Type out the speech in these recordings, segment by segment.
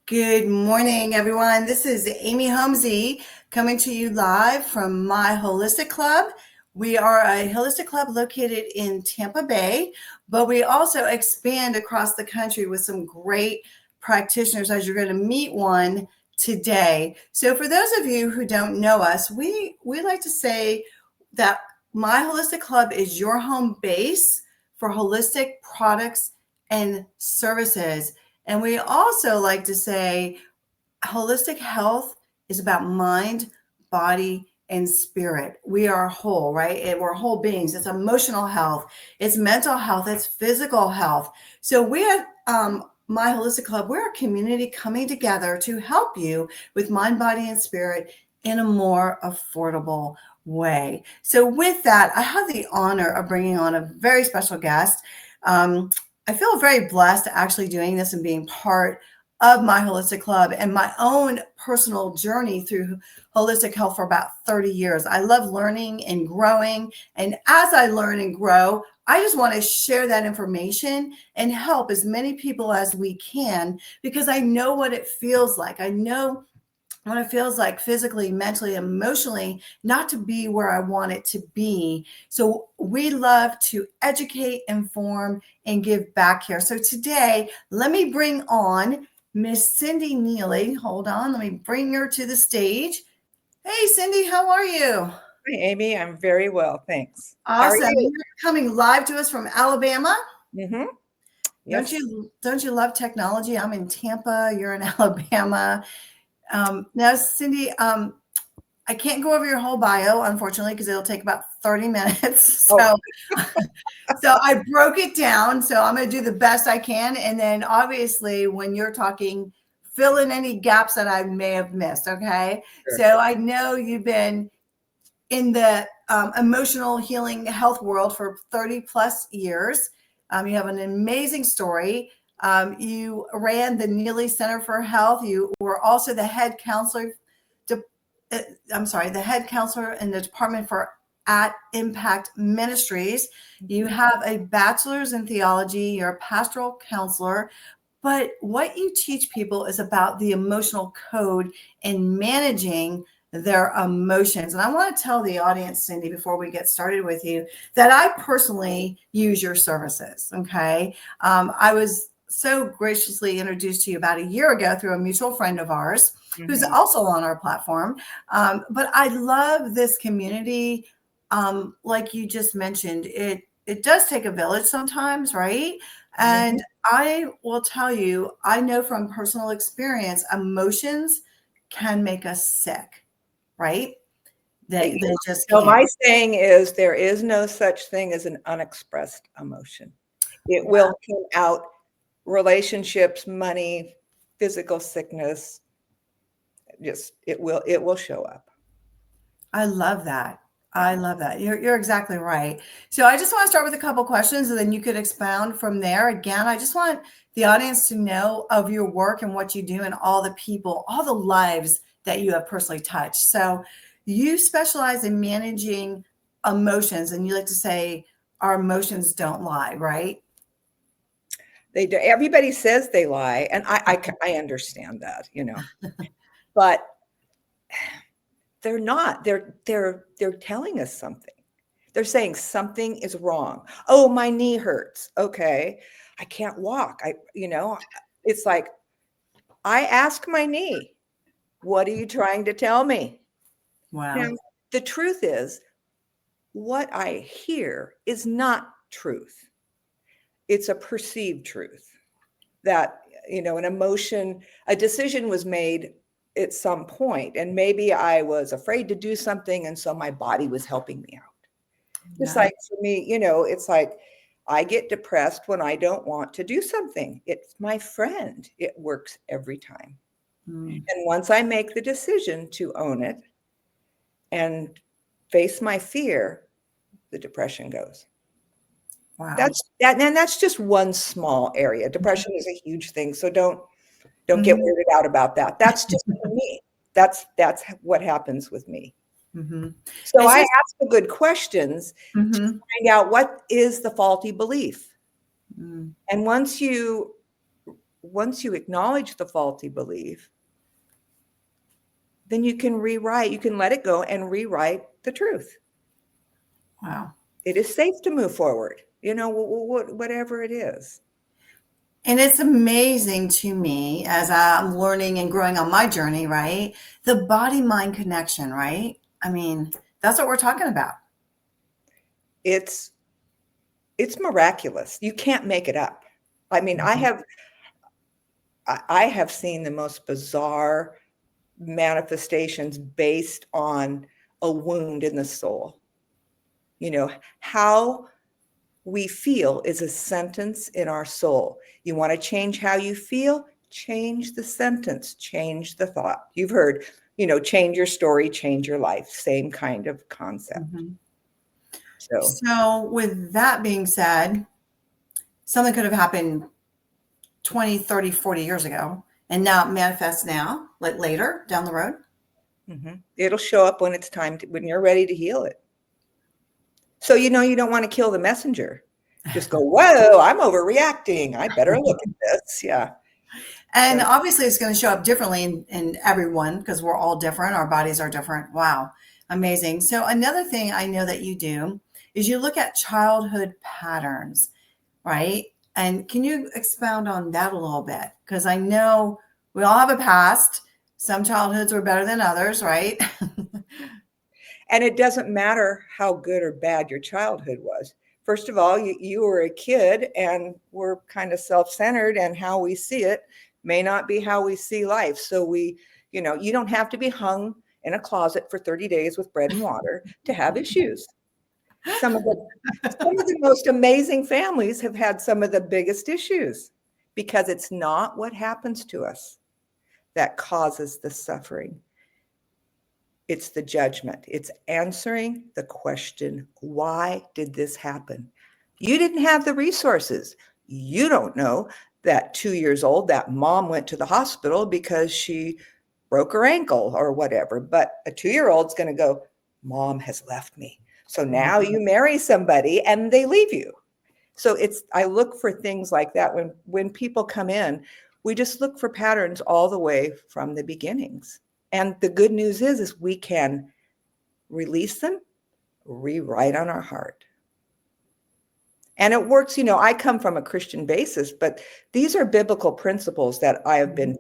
Good morning, everyone. This is Amy Homsey coming to you live from my Holistic Club. We are a holistic club located in Tampa Bay, but we also expand across the country with some great practitioners, as you're going to meet one today. So for those of you who don't know us, we like to say that my Holistic Club is your home base for holistic products and services. And we also like to say holistic health is about mind, body, and spirit. We are whole, right? And we're whole beings. It's emotional health, it's mental health, it's physical health. So we at My Holistic Club, we're a community coming together to help you with mind, body, and spirit in a more affordable way. So with that, I have the honor of bringing on a very special guest. I feel very blessed actually doing this and being part of my Holistic Club and my own personal journey through holistic health for about 30 years. I love learning and growing. And as I learn and grow, I just want to share that information and help as many people as we can, because I know what it feels like. I know what it feels like physically, mentally, emotionally, not to be where I want it to be. So we love to educate, inform, and give back here. So today, let me bring on Miss Cindy Neeley. Hold on, let me bring her to the stage. Hey, Cindy, how are you? Hi, Amy. I'm very well, thanks. How are Awesome. you? You're coming live to us from Alabama. Mm-hmm. Yes. Don't you love technology? I'm in Tampa. You're in Alabama. Now, Cindy, I can't go over your whole bio, unfortunately, because it'll take about 30 minutes. So, so I broke it down. So I'm going to do the best I can. And then obviously, when you're talking, fill in any gaps that I may have missed. Okay. Sure. So I know you've been in the emotional healing health world for 30 plus years. You have an amazing story. You ran the Neeley Center for Health. You were also the head counselor the head counselor in the department for at Impact Ministries. You have a bachelor's in theology. You're a pastoral counselor. But what you teach people is about the emotional code and managing their emotions. And I want to tell the audience, Cindy, before we get started with you, that I personally use your services. Okay. I was so graciously introduced to you about a year ago through a mutual friend of ours who's also on our platform. But I love this community. Like you just mentioned, it does take a village sometimes, right? And I will tell you, I know from personal experience, emotions can make us sick, right? They just So can. my saying is there is no such thing as an unexpressed emotion. It will come out relationships, money, physical sickness. Just it will show up. I love that. I love that. You're exactly right. So I just want to start with a couple questions and then you could expound from there. Again, I just want the audience to know of your work and what you do and all the people, all the lives that you have personally touched. So you specialize in managing emotions, and you like to say our emotions don't lie, right? They do. Everybody says they lie, and I understand that, but they're not. They're telling us something. They're saying something is wrong. Oh, my knee hurts. Okay. I can't walk. It's like, I ask my knee, what are you trying to tell me? Wow. Now, the truth is, what I hear is not truth. It's a perceived truth that, an emotion, a decision was made at some point, and maybe I was afraid to do something, and so my body was helping me out. Just like for me, it's like I get depressed when I don't want to do something. It's my friend. It works every time. And once I make the decision to own it and face my fear, the depression goes. Wow. And that's just one small area. Depression is a huge thing. So don't get weirded out about that. That's just for me. That's what happens with me. So I ask the good questions to find out what is the faulty belief. And once you once you acknowledge the faulty belief, then you can rewrite, you can let it go and rewrite the truth. Wow. It is safe to move forward, whatever it is. And it's amazing to me as I'm learning and growing on my journey, right? The body mind connection, right? I mean, that's what we're talking about. It's miraculous. You can't make it up. I mean, Mhm. I have seen the most bizarre manifestations based on a wound in the soul. How we feel is a sentence in our soul. You want to change how you feel? Change the sentence, change the thought. You've heard, change your story, change your life. Same kind of concept. Mhm. So, So, with that being said, something could have happened 20, 30, 40 years ago, and now it manifests now, like later down the road. it'll show up when it's time when you're ready to heal it. So, you don't want to kill the messenger. Just go, whoa, I'm overreacting. I better look at this. Yeah. And So, obviously, it's going to show up differently in everyone because we're all different. Our bodies are different. Wow. Amazing. So, another thing I know that you do is you look at childhood patterns, right? And can you expound on that a little bit? Because I know we all have a past. Some childhoods were better than others, right? and it doesn't matter how good or bad your childhood was. First of all, you were a kid and we're kind of self-centered, and how we see it may not be how we see life. So you don't have to be hung in a closet for 30 days with bread and water to have issues. Some of the most amazing families have had some of the biggest issues because it's not what happens to us that causes the suffering. It's the judgment. It's answering the question, why did this happen? You didn't have the resources. You don't know that 2 years old, that mom went to the hospital because she broke her ankle or whatever. But a 2-year-old's going to go, mom has left me. So now you marry somebody and they leave you. So I look for things like that when people come in. We just look for patterns all the way from the beginnings. And the good news is we can release them, rewrite on our heart. And it works. I come from a Christian basis, but these are biblical principles that I have been,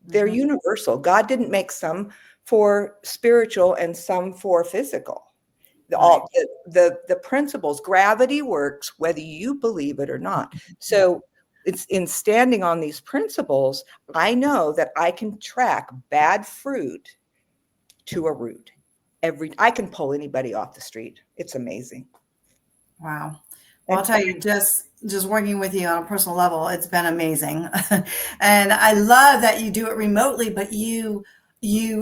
they're universal. God didn't make some for spiritual and some for physical. Right. The principles, gravity works whether you believe it or not. So it's in standing on these principles, I know that I can track bad fruit to a root. I can pull anybody off the street. It's amazing. Wow. Well, I'll tell you, just working with you on a personal level, it's been amazing. And I love that you do it remotely, but you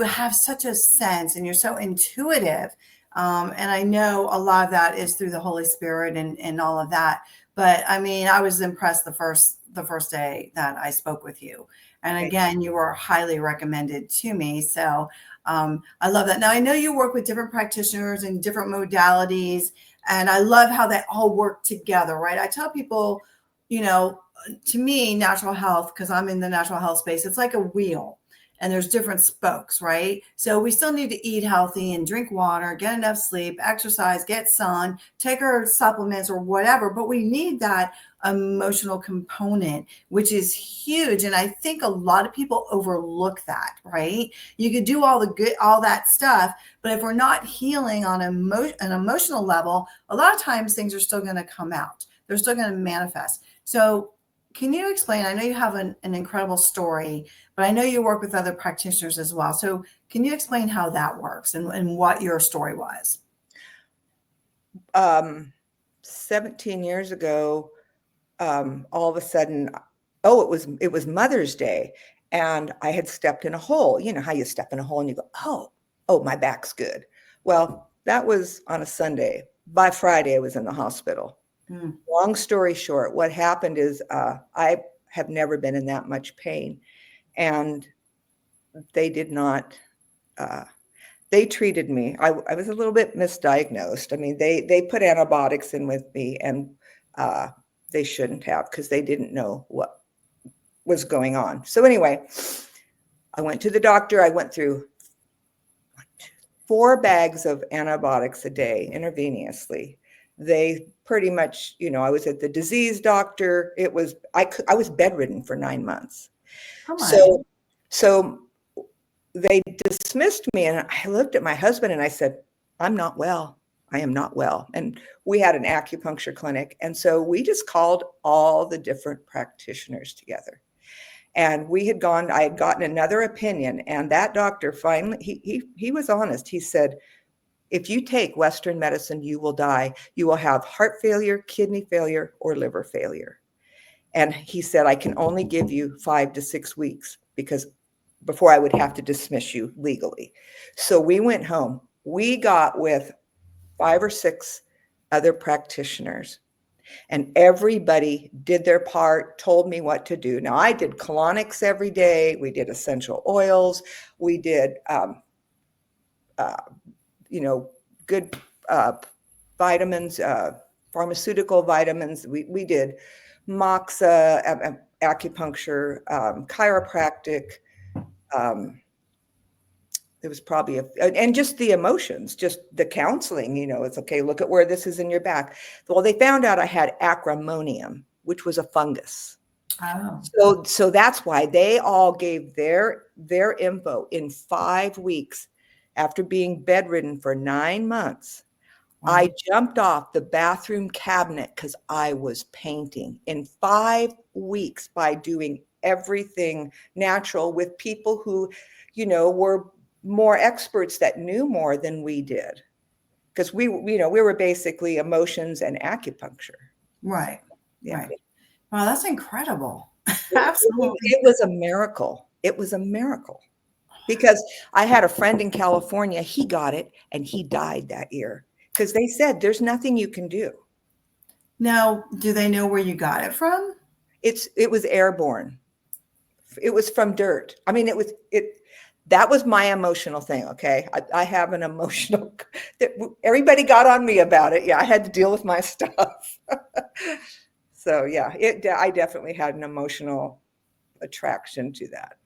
have such a sense and you're so intuitive. And I know a lot of that is through the Holy Spirit and all of that. But I mean, I was impressed the first day that I spoke with you. And again, you were highly recommended to me. So I love that. Now I know you work with different practitioners and different modalities. And I love how they all work together, right? I tell people, to me, natural health, because I'm in the natural health space, it's like a wheel and there's different spokes, right? So we still need to eat healthy and drink water, get enough sleep, exercise, get sun, take our supplements or whatever. But we need that emotional component, which is huge. And I think a lot of people overlook that, right? You could do all that stuff, but if we're not healing on an emotional level, a lot of times things are still going to come out. They're still going to manifest. So can you explain? I know you have an incredible story, but I know you work with other practitioners as well. So can you explain how that works and what your story was? 17 years ago, all of a sudden, it was Mother's Day, and I had stepped in a hole. You know how you step in a hole and you go, oh, my back's good. Well, that was on a Sunday. By Friday, I was in the hospital. Long story short, what happened is I have never been in that much pain, and they did not. They treated me. I was a little bit misdiagnosed. I mean, they put antibiotics in with me, and they shouldn't have, because they didn't know was going on. So anyway, I went to the doctor. I went through 4 bags of antibiotics a day intravenously. They pretty much, I was at the disease doctor. I was bedridden for 9 months. Come on. So they dismissed me, and I looked at my husband and I said, I'm not well. I am not well. And we had an acupuncture clinic. And so we just called all the different practitioners together. And I had gotten another opinion. And that doctor finally, he was honest. He said, if you take Western medicine, you will die. You will have heart failure, kidney failure, or liver failure. And he said, I can only give you 5 to 6 weeks before I would have to dismiss you legally. So we went home. We got with 5 or 6 other practitioners, and everybody did their part, told me what to do. Now, I did colonics every day. We did essential oils. We did, good vitamins, pharmaceutical vitamins. We did moxa, acupuncture, chiropractic. There was probably and just the emotions, just the counseling, it's okay. Look at where this is in your back. Well, they found out I had acremonium, which was a fungus. Oh. So that's why they all gave their info in 5 weeks after being bedridden for 9 months. Wow. I jumped off the bathroom cabinet because I was painting in 5 weeks by doing everything natural with people who, were more experts that knew more than we did, because we were basically emotions and acupuncture. Right. Yeah. Right. Wow, that's incredible. Absolutely. It was a miracle. It was a miracle, because I had a friend in California. He got it and he died that year because they said there's nothing you can do. Now, do they know where you got it from? It was airborne. It was from dirt. I mean, that was my emotional thing. Okay. I have an emotional, everybody got on me about it. Yeah. I had to deal with my stuff. So yeah, I definitely had an emotional attraction to that.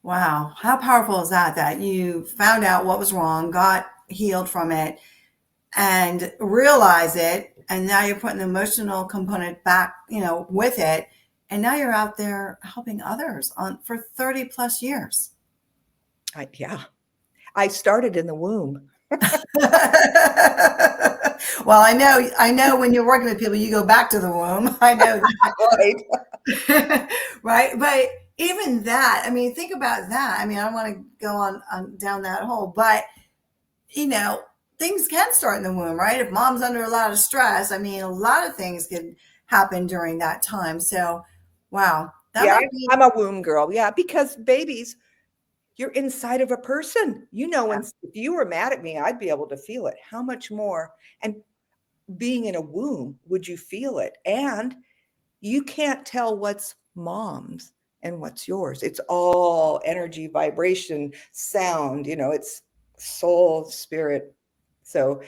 Wow. How powerful is that you found out what was wrong, got healed from it, and realize it. And now you're putting the emotional component back, with it. And now you're out there helping others for 30 plus years. Yeah. I started in the womb. Well, I know when you're working with people, you go back to the womb. I know that. Right. Right. But even that, think about that. I don't want to go on down that hole, but things can start in the womb, right? If mom's under a lot of stress, a lot of things can happen during that time. So, wow. I'm a womb girl. Yeah. Because babies, you're inside of a person, and if you were mad at me, I'd be able to feel it. How much more? And being in a womb, would you feel it? And you can't tell what's mom's and what's yours. It's all energy, vibration, sound, it's soul, spirit. So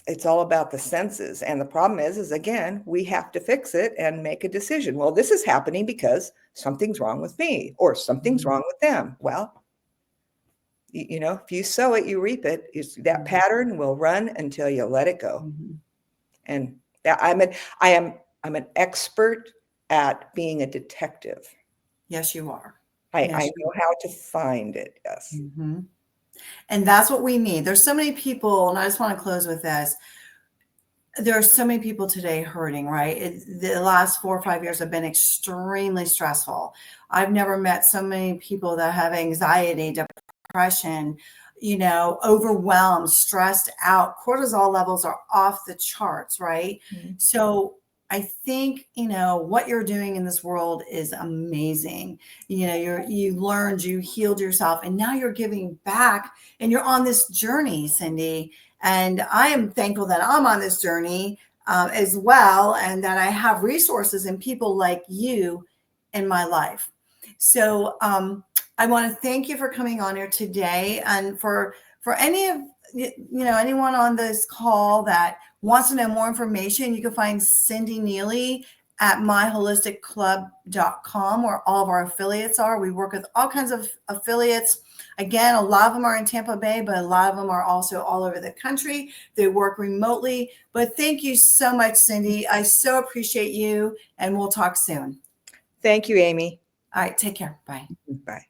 it's all about the senses. And the problem is again, we have to fix it and make a decision. Well, this is happening because something's wrong with me or something's wrong with them. Well, if you sow it, you reap it. That pattern will run until you let it go. Mm-hmm. And that I'm an expert at being a detective. Yes, you are. I know how to find it. Yes. Mm-hmm. And that's what we need. There's so many people, and I just want to close with this. There are so many people today hurting, right? The last 4 or 5 years have been extremely stressful. I've never met so many people that have anxiety, depression, overwhelmed, stressed out. Cortisol levels are off the charts, right? Mm-hmm. So I think, what you're doing in this world is amazing. You learned, you healed yourself, and now you're giving back, and you're on this journey, Cindy. And I am thankful that I'm on this journey as well, and that I have resources and people like you in my life. So I want to thank you for coming on here today, and for any of anyone on this call that wants to know more information, you can find Cindy Neeley at myholisticclub.com, where all of our affiliates are. We work with all kinds of affiliates. Again, a lot of them are in Tampa Bay, but a lot of them are also all over the country. They work remotely. But thank you so much, Cindy. I so appreciate you, and we'll talk soon. Thank you, Amy. All right, take care. Bye. Bye.